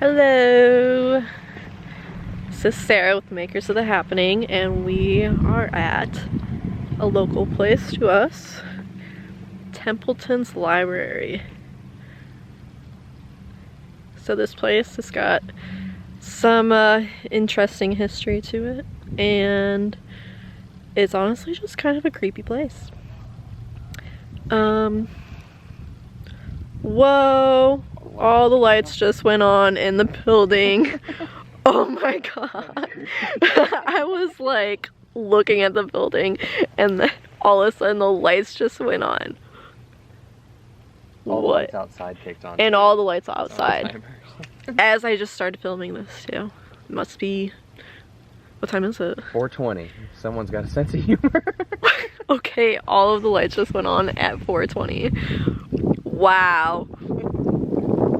Hello! This is Sarah with the Makers of the Happening, and we are at a local place to us, Templeton's Library. So this place has got some interesting history to it, and it's honestly just kind of a creepy place. Whoa! All the lights just went on in the building. Oh my god. I was like looking at the building and then all of a sudden the lights just went on. All the lights outside kicked on. And all the lights outside. As I just started filming this too. It must be, what time is it? 4:20. Someone's got a sense of humor. Okay, all of the lights just went on at 4:20. Wow.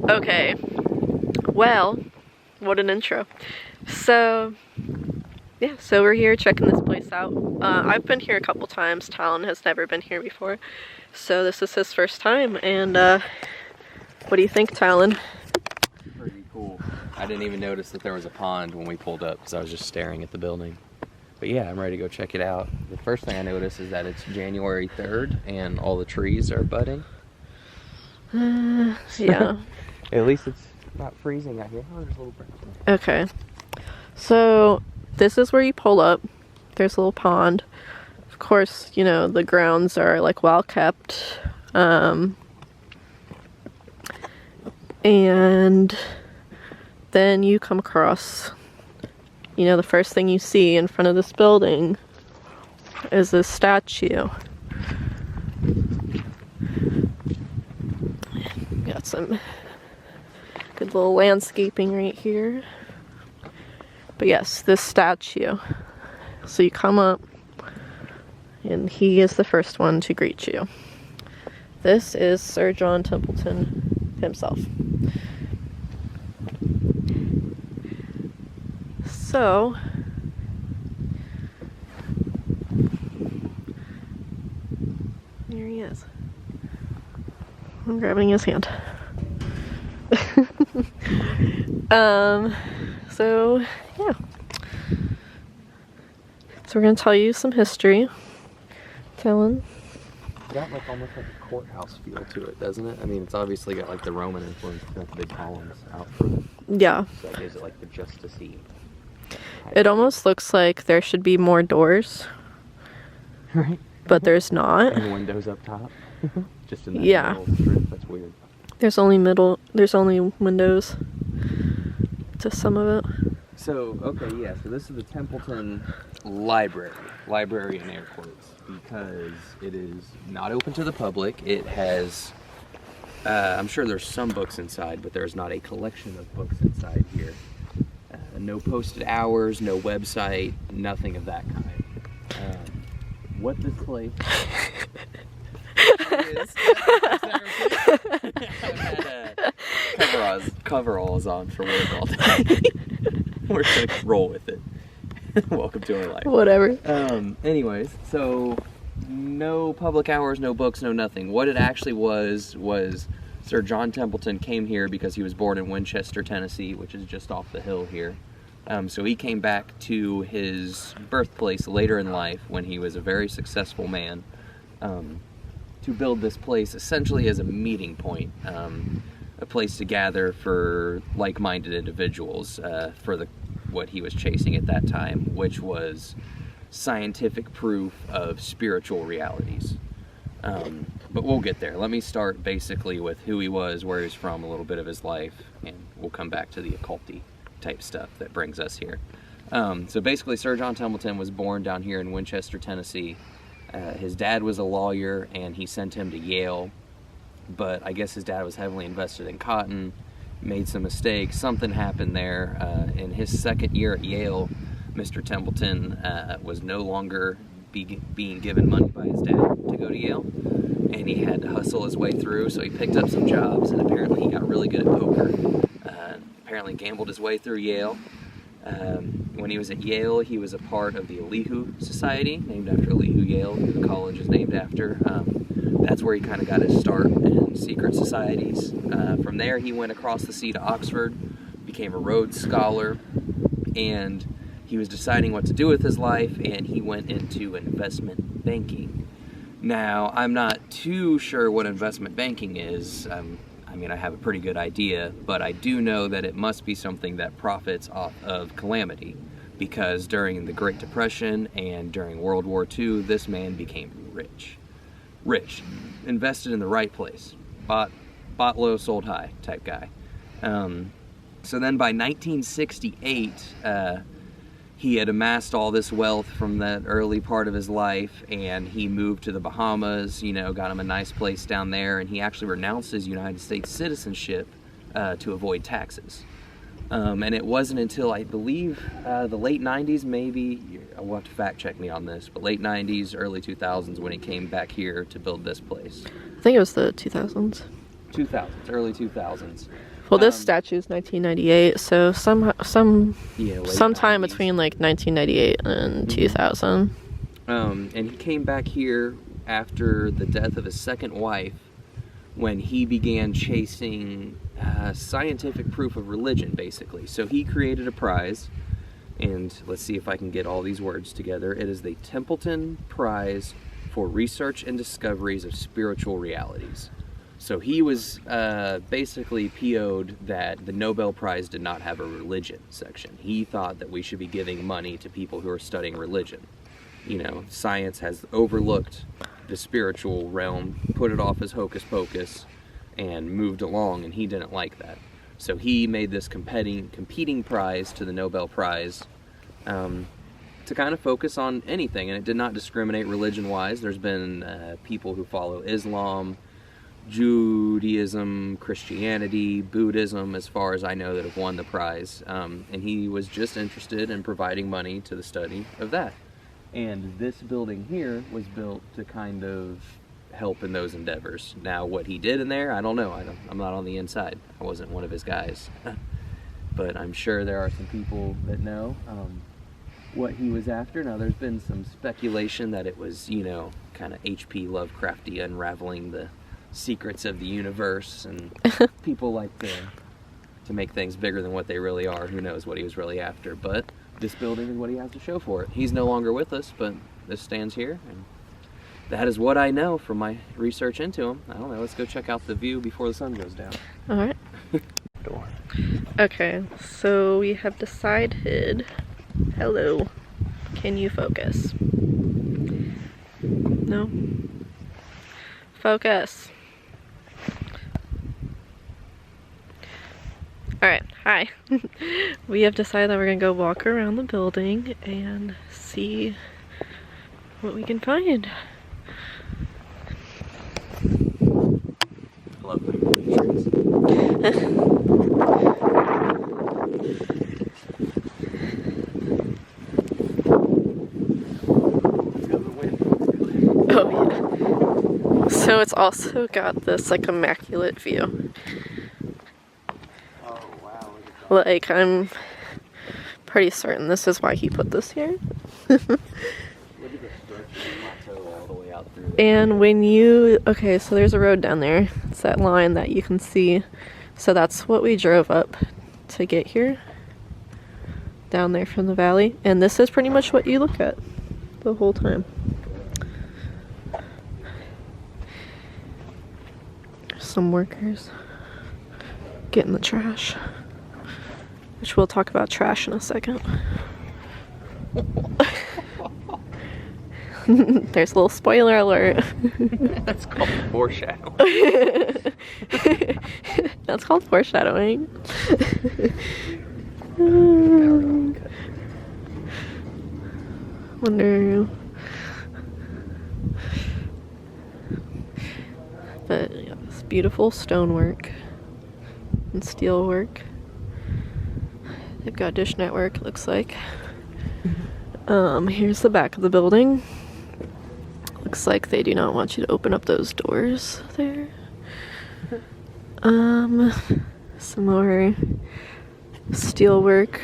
Okay. Well, what an intro. So, yeah, so we're here checking this place out. I've been here a couple times. Talon has never been here before. So this is his first time, and what do you think, Talon? Pretty cool. I didn't even notice that there was a pond when we pulled up because I was just staring at the building. But yeah, I'm ready to go check it out. The first thing I noticed is that it's January 3rd and all the trees are budding. Yeah. At least it's not freezing out here. Oh, there's a little break. Okay. So this is where you pull up. There's a little pond. Of course, you know, the grounds are like well kept. And then you come across, you know, the first thing you see in front of this building is this statue. Got some good little landscaping right here. But yes, this statue. So you come up, and he is the first one to greet you. This is Sir John Templeton himself. So, here he is. I'm grabbing his hand. So, yeah. So we're going to tell you some history. Talon? It's got like almost like a courthouse feel to it, doesn't it? I mean, it's obviously got like the Roman influence, got the big columns out front. Yeah. So that gives it like the justice-y. It almost looks like there should be more doors. Right. But there's not. And windows up top. Just in that Yeah. middle strip. That's weird. There's only windows to some of it. So, okay, yeah, so this is the Templeton Library. Library in air quotes. Because it is not open to the public. It has, I'm sure there's some books inside, but there's not a collection of books inside here. No posted hours, no website, nothing of that kind. What this place is... I've had coveralls on for work all day. We're gonna roll with it. Welcome to our life. Whatever. Anyways, so no public hours, no books, no nothing. What it actually was Sir John Templeton came here because he was born in Winchester, Tennessee, which is just off the hill here. So he came back to his birthplace later in life when he was a very successful man to build this place essentially as a meeting point, a place to gather for like-minded individuals for what he was chasing at that time, which was scientific proof of spiritual realities. But we'll get there. Let me start basically with who he was, where he was from, a little bit of his life, and we'll come back to the occulty type stuff that brings us here. So basically, Sir John Templeton was born down here in Winchester, Tennessee. His dad was a lawyer, and he sent him to Yale, but I guess his dad was heavily invested in cotton, made some mistakes, something happened there. In his second year at Yale, Mr. Templeton was no longer being given money by his dad to go to Yale, and he had to hustle his way through, so he picked up some jobs, and apparently he got really good at poker. Apparently gambled his way through Yale. When he was at Yale, he was a part of the Elihu Society, named after Elihu Yale, who the college is named after. That's where he kind of got his start in secret societies. From there, he went across the sea to Oxford, became a Rhodes Scholar, and he was deciding what to do with his life, and he went into investment banking. Now, I'm not too sure what investment banking is. I mean, I have a pretty good idea, but I do know that it must be something that profits off of calamity, because during the Great Depression and during World War II, this man became rich. Rich. Invested in the right place. Bought low, sold high type guy. So then by 1968, he had amassed all this wealth from that early part of his life, and he moved to the Bahamas, you know, got him a nice place down there, and he actually renounced his United States citizenship to avoid taxes. And it wasn't until, I believe, the late 90s, maybe, I'll have to fact check me on this, but late 90s, early 2000s when he came back here to build this place. I think it was the 2000s. 2000s, early 2000s. Well, this statue's 1998, so sometime 90s. between like 1998 and 2000. And he came back here after the death of his second wife, when he began chasing scientific proof of religion, basically. So he created a prize, and let's see if I can get all these words together. It is the Templeton Prize for Research and Discoveries of Spiritual Realities. So he was basically PO'd that the Nobel Prize did not have a religion section. He thought that we should be giving money to people who are studying religion. You know, science has overlooked the spiritual realm, put it off as hocus pocus, and moved along, and he didn't like that. So he made this competing prize to the Nobel Prize to kind of focus on anything, and it did not discriminate religion-wise. There's been people who follow Islam, Judaism, Christianity, Buddhism, as far as I know, that have won the prize. And he was just interested in providing money to the study of that. And this building here was built to kind of help in those endeavors. Now, what he did in there, I don't know. I'm not on the inside. I wasn't one of his guys. But I'm sure there are some people that know what he was after. Now, there's been some speculation that it was, you know, kind of H.P. Lovecrafty unraveling the secrets of the universe, and people like to make things bigger than what they really are. Who knows what he was really after, but this building is what he has to show for it. He's no longer with us, but this stands here, and that is what I know from my research into him. I don't know, let's go check out the view before the sun goes down. Alright. Okay, so we have decided... Hello. Can you focus? No? Focus. Alright, hi. We have decided that we're gonna go walk around the building and see what we can find. I love my trees. Oh yeah. So it's also got this like immaculate view. Oh wow, look at that. Like, I'm pretty certain this is why he put this here. Look at the stretch of the plateau all the way out through there. And when you, okay, so there's a road down there. It's that line that you can see. So that's what we drove up to get here. Down there from the valley. And this is pretty much what you look at the whole time. Some workers getting the trash. Which we'll talk about trash in a second. There's a little spoiler alert. That's called foreshadowing. That's called foreshadowing. Wonder. But yeah, this beautiful stonework and steel work. They've got Dish Network, it looks like. Here's the back of the building. Looks like they do not want you to open up those doors there. Some more steel work.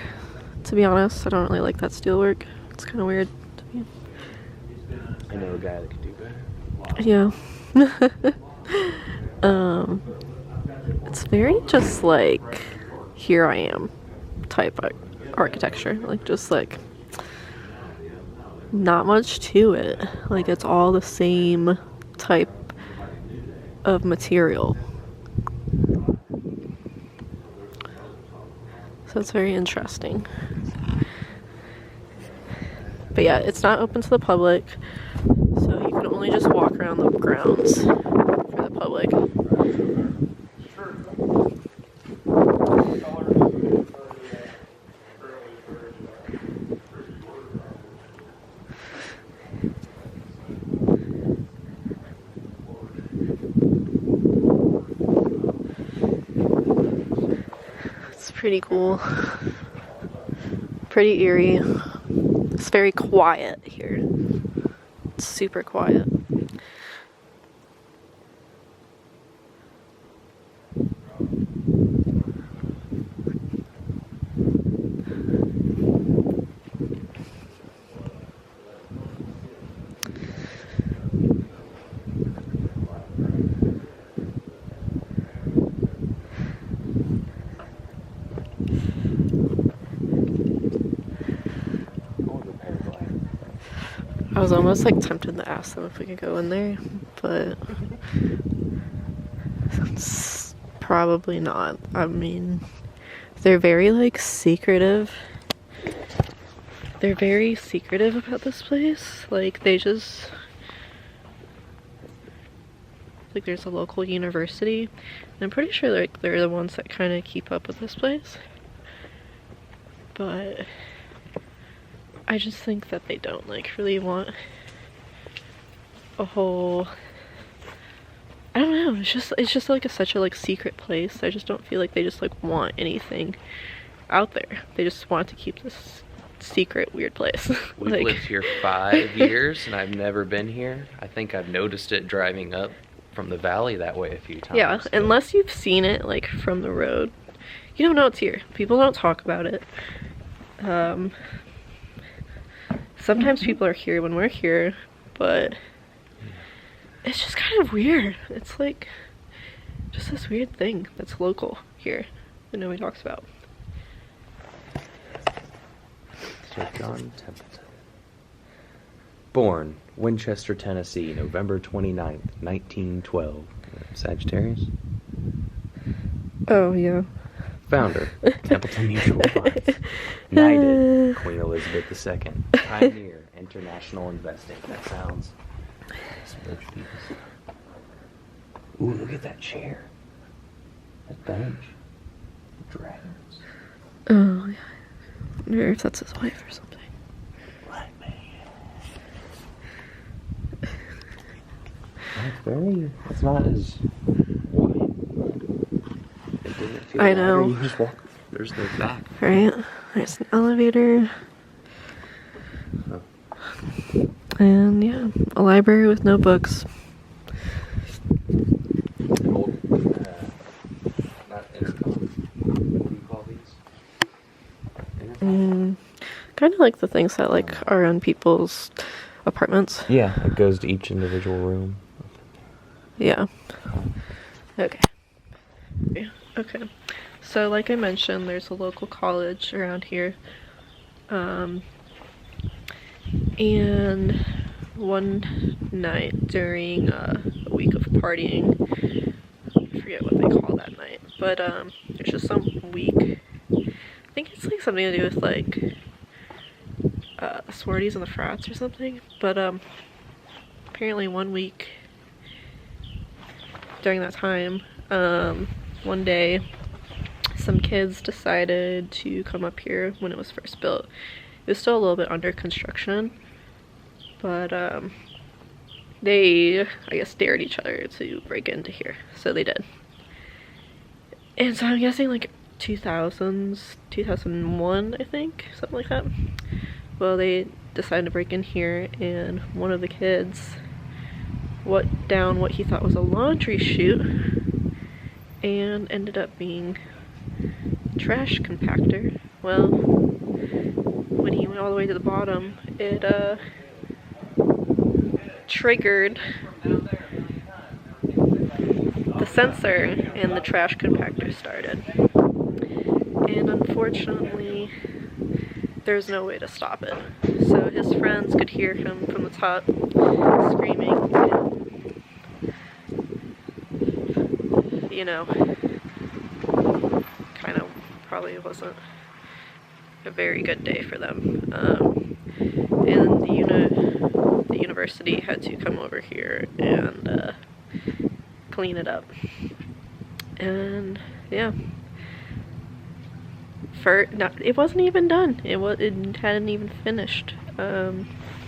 To be honest, I don't really like that steel work. It's kind of weird to me. I know a guy that could do better. Yeah. It's very just like here I am type architecture. Like, just like not much to it. Like, it's all the same type of material. So it's very interesting. But yeah, it's not open to the public, so you can only just walk around the grounds for the public. It's pretty cool. Pretty eerie. It's very quiet here. It's super quiet. I was almost like tempted to ask them if we could go in there, but it's probably not. I mean, they're very like secretive. They're very secretive about this place. Like, they just, like, there's a local university, and I'm pretty sure like they're the ones that kind of keep up with this place. But I just think that they don't like really want a whole, I don't know, it's just like such a like secret place. I just don't feel like they just like want anything out there. They just want to keep this secret weird place. We've Like, lived here 5 years and I've never been here. I think I've noticed it driving up from the valley that way a few times. yeah, but unless you've seen it like from the road, you don't know it's here. People don't talk about it. Sometimes people are here when we're here, but it's just kind of weird. It's like just this weird thing that's local here that nobody talks about. Sir John Templeton. Born Winchester, Tennessee, November 29th, 1912. Sagittarius. Oh, yeah. Founder, Templeton Mutual Funds. Knighted, Queen Elizabeth II. Pioneer, international investing. That sounds like ooh, look at that chair. That bench. Dragons. Oh, yeah. I wonder if that's his wife or something. Black man. It's not as white. It didn't feel I know. You just walk. There's the back. Right? There's an elevator. Oh. And yeah, a library with no books. Old, not intercom. What do you call these? Intercom? Kind of like the things that like are in people's apartments. Yeah, it goes to each individual room. Yeah. Okay. Okay. So like I mentioned, there's a local college around here. And one night during a week of partying, I forget what they call that night, but there's just some week, I think it's like something to do with like sororities and the frats or something, but apparently one week during that time, one day some kids decided to come up here when it was first built. It was still a little bit under construction, but they, I guess, dared each other to break into here, so they did. And so I'm guessing like 2001, I think, something like that. Well, they decided to break in here, and one of the kids went down what he thought was a laundry chute and ended up being a trash compactor. Well, when he went all the way to the bottom, it triggered the sensor and the trash compactor started. And unfortunately, there's no way to stop it. So his friends could hear him from the top screaming, and, you know, kind of probably wasn't a very good day for them. And the university had to come over here and clean it up. And yeah, it wasn't even done. It hadn't even finished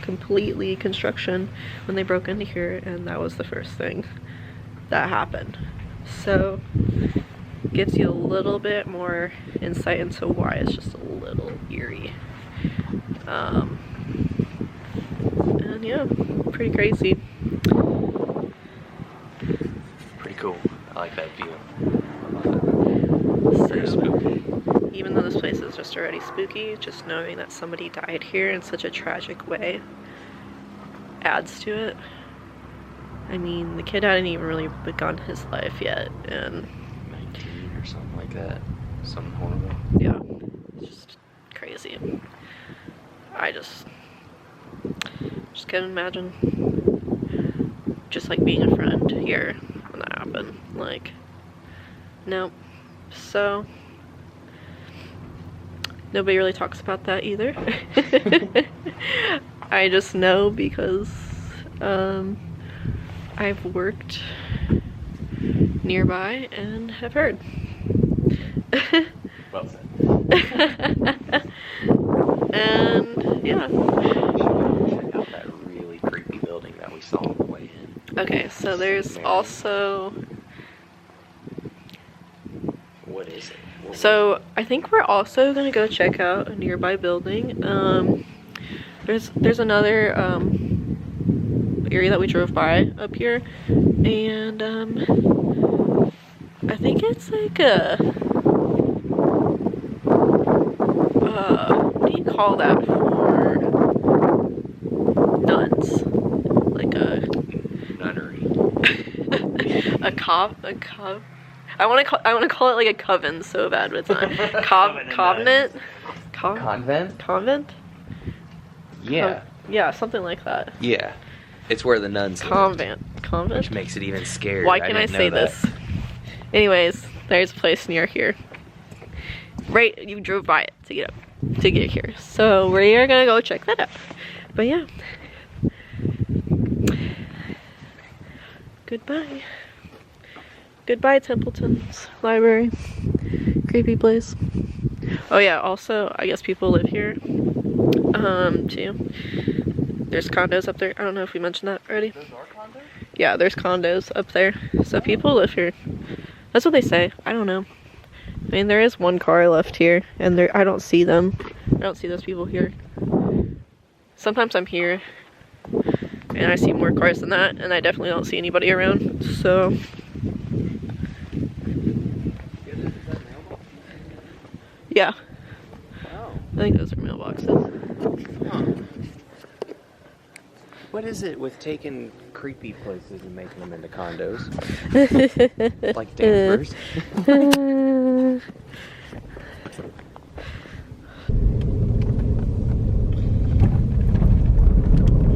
completely construction when they broke into here, and that was the first thing that happened. So gives you a little bit more insight into why it's just a little eerie. And yeah, pretty crazy. Pretty cool. I like that view. Very spooky. Even though this place is just already spooky, just knowing that somebody died here in such a tragic way adds to it. I mean, the kid hadn't even really begun his life yet, and 19 or something like that. Something horrible. Yeah, it's just crazy. I just can't imagine just like being a friend here when that happened. Like, nope. So nobody really talks about that either. I just know because I've worked nearby and have heard. Well said. And yeah. Check out that really creepy building that we saw on the way in. Okay, so there's also. What is it? So I think we're also gonna go check out a nearby building. There's another area that we drove by up here, and I think it's like a what do you call that for nuns? Like a nunnery. a cov. I want to call it like a coven so bad, but it's not. Covenant. Convent? Yeah. Yeah, something like that. Yeah. It's where the nuns live. Convent. Which makes it even scarier. Why can I say this? Anyways, there's a place near here. Right, you drove by it to get here. So we are gonna go check that out. But yeah. Goodbye. Goodbye, Templeton's library. Creepy place. Oh yeah, also, I guess people live here, too. There's condos up there. I don't know if we mentioned that already. Those are condos? Yeah, there's condos up there. So people live here. That's what they say. I don't know. I mean, there is one car left here, and I don't see them. I don't see those people here. Sometimes I'm here, and I see more cars than that, and I definitely don't see anybody around, so... Yeah. Oh. I think those are mailboxes. Huh. What is it with taking creepy places and making them into condos? Like Danvers?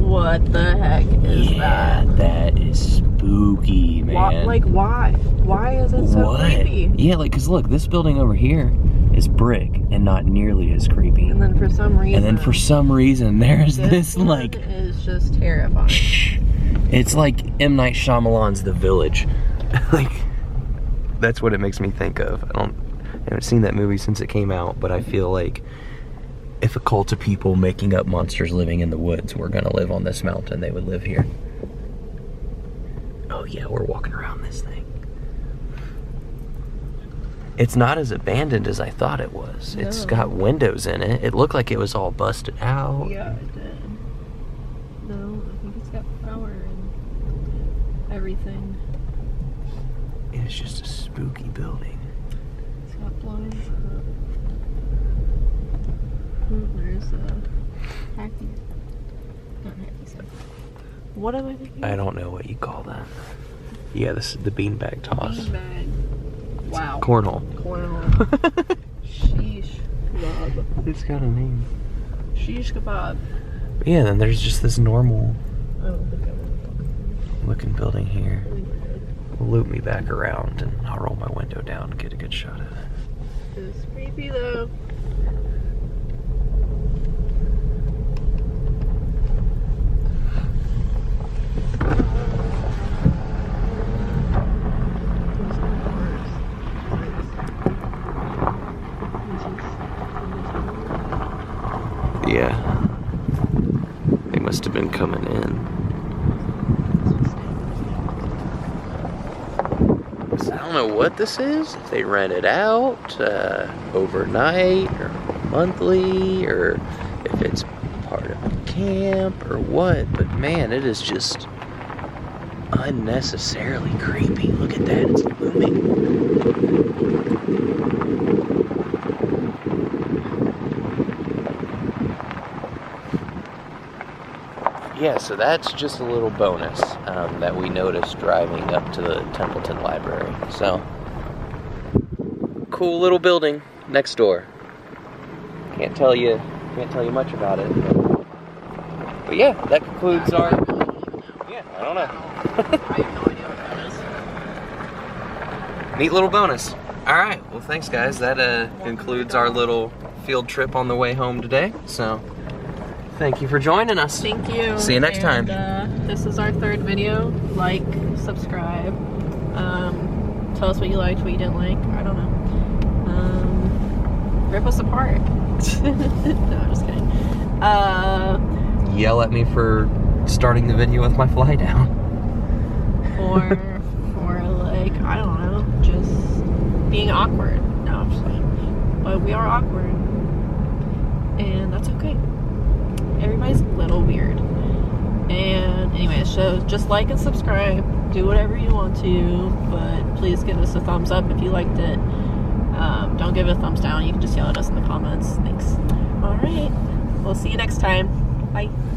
What the heck is that? That is spooky, man. Why? Why is it so creepy? Yeah, like, cause look, this building over here is brick and not nearly as creepy. And then for some reason... there's this like... is just terrifying. It's like M. Night Shyamalan's The Village. Like, that's what it makes me think of. I haven't seen that movie since it came out, but I feel like if a cult of people making up monsters living in the woods were gonna live on this mountain, they would live here. Oh yeah, we're walking around this thing. It's not as abandoned as I thought it was. No. It's got windows in it. It looked like it was all busted out. Yeah, it did. No, I think it's got power and everything. It's just a spooky building. It's got blinds. There's a hacky. Not hacky stuff. What am I thinking? I don't know what you call that. Yeah, this is the beanbag toss. Beanbag. Wow. Cornhole. Sheesh kebab. It's got a name. Sheesh kebab. Yeah, then there's just this normal I don't think I want looking building here. to. Loop me back around and I'll roll my window down and get a good shot of it. It's creepy though. Yeah. They must have been coming in. So I don't know what this is. If they rent it out overnight or monthly, or if it's part of a camp or what. But man, it is just unnecessarily creepy. Look at that, it's looming. Yeah, so that's just a little bonus that we noticed driving up to the Templeton Library. So, cool little building next door. Can't tell you much about it. But yeah, that concludes our. Yeah, I don't know. I have no idea what that is. Neat little bonus. All right, well, thanks guys. That concludes our little field trip on the way home today. So. Thank you for joining us. Thank you. See you next time. This is our third video. Like, subscribe. Tell us what you liked, what you didn't like. I don't know. Rip us apart. No, I'm just kidding. Yell at me for starting the video with my fly down. Or like, I don't know, just being awkward. No, I'm just kidding. But we are awkward. And that's okay. Everybody's a little weird. And anyways, so just like and subscribe. Do whatever you want to, but please give us a thumbs up if you liked it. Don't give it a thumbs down. You can just yell at us in the comments. Thanks. Alright. We'll see you next time. Bye.